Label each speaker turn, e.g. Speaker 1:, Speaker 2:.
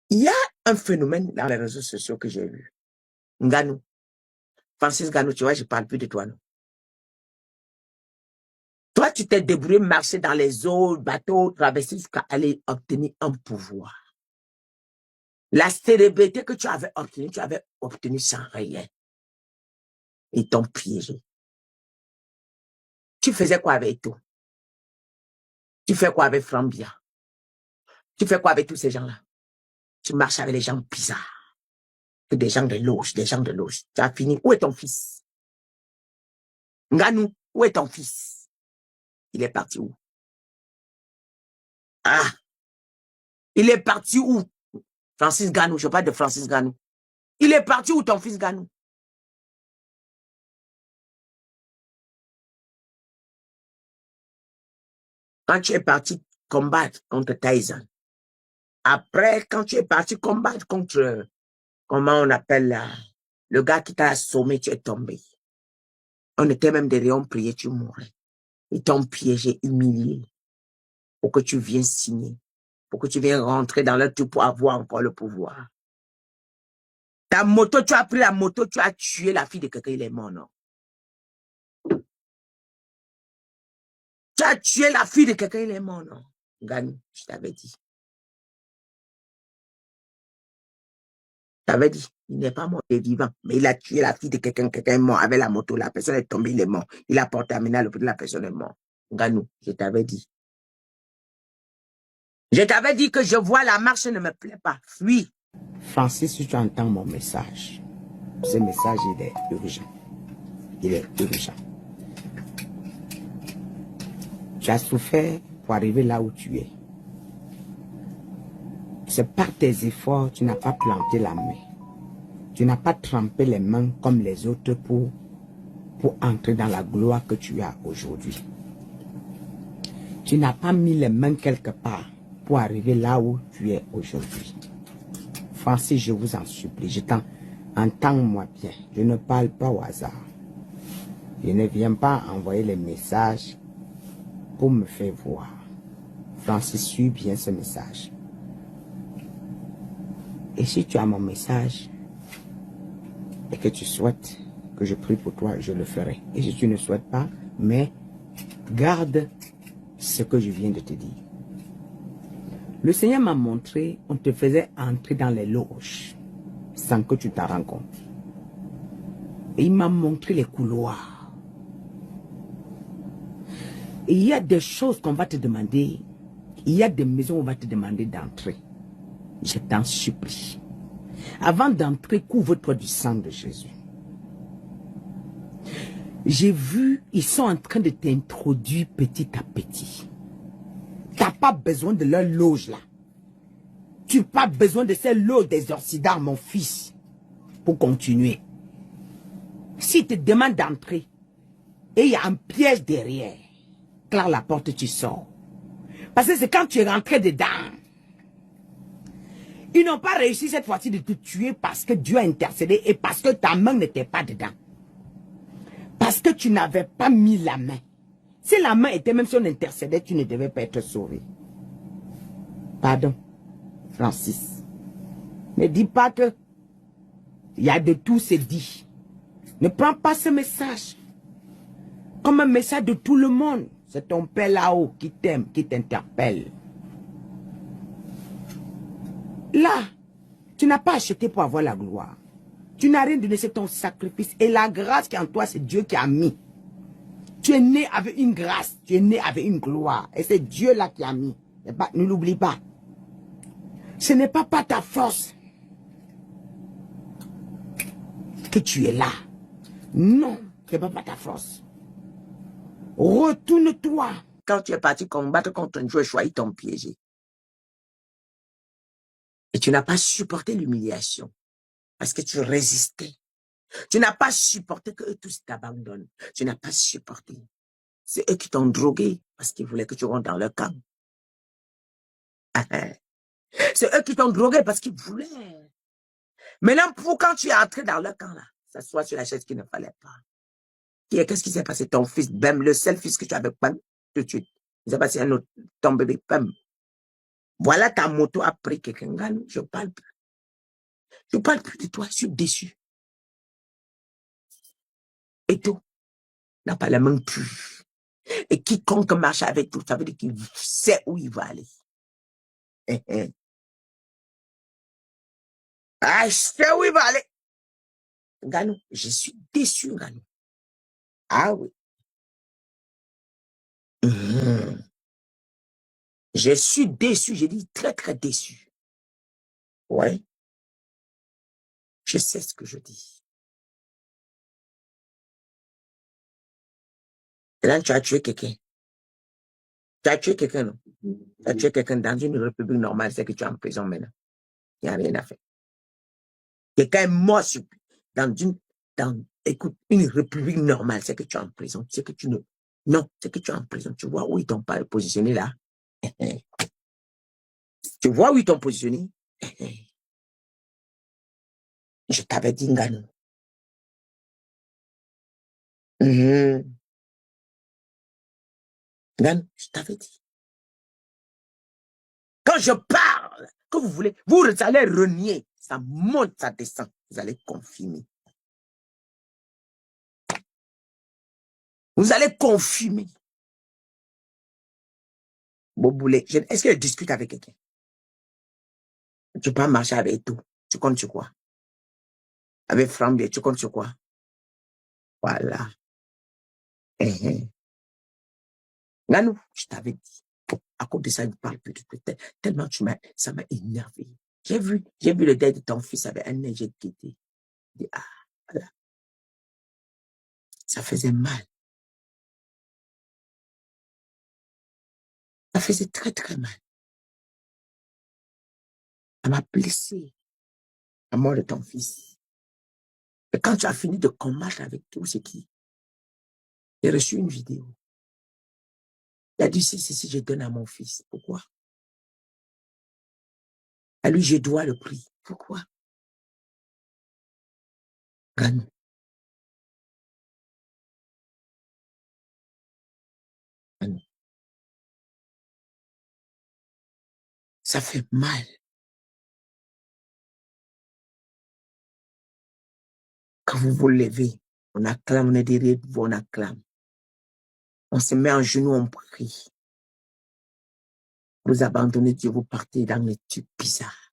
Speaker 1: Il y a un phénomène dans les réseaux sociaux que j'ai vu. Nganou. Francis Nganou, tu vois, je ne parle plus de toi, non? Toi, tu t'es débrouillé, marcher dans les eaux, bateaux, traverser jusqu'à aller obtenir un pouvoir. La célébrité que tu avais obtenue sans rien. Ils t'ont piégé. Tu faisais quoi avec tout? Tu fais quoi avec Frambia? Tu fais quoi avec tous ces gens-là? Tu marches avec les gens bizarres. Des gens de loge, des gens de loge. Tu as fini. Où est ton fils? Nganou, où est ton fils? Il est parti où? Ah, il est parti où? Francis Nganou, je parle de Francis Nganou. Il est parti où ton fils Nganou? Quand tu es parti combattre contre Tyson, après, quand tu es parti combattre contre, comment on appelle là, le gars qui t'a assommé, tu es tombé. On était même derrière, on priait, tu mourrais. Ils t'ont piégé, humilié, pour que tu viennes signer, pour que tu viennes rentrer dans le tout pour avoir encore le pouvoir. Ta moto, tu as pris la moto, tu as tué la fille de quelqu'un, il est mort, non? Tu as tué la fille de quelqu'un, il est mort, non? Gagne, je t'avais dit. Je t'avais dit, il n'est pas mort, il est vivant. Mais il a tué la fille de quelqu'un, quelqu'un est mort avec la moto, la personne est tombée, il est mort. Il a porté à Mina, la personne est morte. Ganou, je t'avais dit. Je t'avais dit que je vois la marche ne me plaît pas. Fuis.
Speaker 2: Francis, si tu entends mon message, ce message, il est urgent. Il est urgent. Tu as souffert pour arriver là où tu es. C'est par tes efforts, tu n'as pas planté la main. Tu n'as pas trempé les mains comme les autres pour entrer dans la gloire que tu as aujourd'hui. Tu n'as pas mis les mains quelque part pour arriver là où tu es aujourd'hui. Francis, je vous en supplie, entends-moi bien. Je ne parle pas au hasard. Je ne viens pas envoyer les messages pour me faire voir. Francis, suis bien ce message. Et si tu as mon message et que tu souhaites que je prie pour toi, je le ferai. Et si tu ne souhaites pas, mais garde ce que je viens de te dire. Le Seigneur m'a montré, on te faisait entrer dans les loges sans que tu t'en rends compte. Et il m'a montré les couloirs. Et il y a des choses qu'on va te demander. Il y a des maisons où on va te demander d'entrer. Je t'en supplie. Avant d'entrer, couvre-toi du sang de Jésus. J'ai vu, ils sont en train de t'introduire petit à petit. Tu n'as pas besoin de leur loge là. Tu n'as pas besoin de ces loges des Occidents, mon fils, pour continuer. S'ils te demandent d'entrer, et il y a un piège derrière, claire la porte, tu sors. Parce que c'est quand tu es rentré dedans. Ils n'ont pas réussi cette fois-ci de te tuer parce que Dieu a intercédé et parce que ta main n'était pas dedans. Parce que tu n'avais pas mis la main. Si la main était, même si on intercédait, tu ne devais pas être sauvé. Pardon, Francis. Ne dis pas que il y a de tout, c'est dit. Ne prends pas ce message comme un message de tout le monde. C'est ton père là-haut qui t'aime, qui t'interpelle. Là, tu n'as pas acheté pour avoir la gloire. Tu n'as rien donné, c'est ton sacrifice. Et la grâce qui est en toi, c'est Dieu qui a mis. Tu es né avec une grâce, tu es né avec une gloire. Et c'est Dieu là qui a mis. Ne l'oublie pas. Ce n'est pas par ta force que tu es là. Non, ce n'est pas par ta force. Retourne-toi.
Speaker 1: Quand tu es parti combattre contre un Joshua, ils t'ont piégé. Et tu n'as pas supporté l'humiliation parce que tu résistais. Tu n'as pas supporté qu'eux tous t'abandonnent. Tu n'as pas supporté. C'est eux qui t'ont drogué parce qu'ils voulaient que tu rentres dans leur camp. C'est eux qui t'ont drogué parce qu'ils voulaient. Maintenant, pour quand tu es entré dans leur camp, là, s'assois sur la chaise qu'il ne fallait pas. Qu'est-ce qui s'est passé? Ton fils, Bem, le seul fils que tu avais, Bem, tout de suite. Il s'est passé un autre, ton bébé, Bem. Voilà ta moto a pris quelqu'un. Je parle plus. Je parle plus de toi, je suis déçu. Et tout n'a pas la main plus. Et quiconque marche avec tout, ça veut dire qu'il sait où il va aller. Ah, je sais où il va aller. Gano, je suis déçu, Gano. Ah oui. Je suis déçu, je dis très, très déçu. Ouais. Je sais ce que je dis. Et là, tu as tué quelqu'un. Tu as tué quelqu'un, non? Tu as tué quelqu'un dans une république normale, c'est que tu es en prison maintenant. Il n'y a rien à faire. Quelqu'un est mort écoute, une république normale, c'est que tu es en prison. C'est que tu ne, non, c'est que tu es en prison. Tu vois où ils t'ont pas positionné là? Tu vois où ils t'ont positionné? Je t'avais dit, Ngano. Ngano, je t'avais dit. Quand je parle, que vous voulez, vous allez renier. Ça monte, ça descend. Vous allez confirmer. Vous allez confirmer. Boboulé, est-ce que je discute avec quelqu'un? Tu peux marcher avec tout. Tu comptes sur quoi? Avec Frambier, tu comptes sur quoi? Voilà. Nanou, je t'avais dit. À cause de ça, il ne parle plus de toi. Tellement ça m'a énervé. J'ai vu le deuil de ton fils avec un neige qui était. Ah, voilà. Ça faisait mal. Ça faisait très, très mal. Ça m'a blessé. La mort de ton fils. Et quand tu as fini de combattre avec tout ce qui, j'ai reçu une vidéo. Il a dit, si je donne à mon fils. Pourquoi? À lui, je dois le prix. Pourquoi? Gagne. Ça fait mal. Quand vous vous levez, on acclame, on est derrière vous, on acclame. On se met en genoux, on prie. Vous abandonnez Dieu, vous partez dans les trucs bizarres.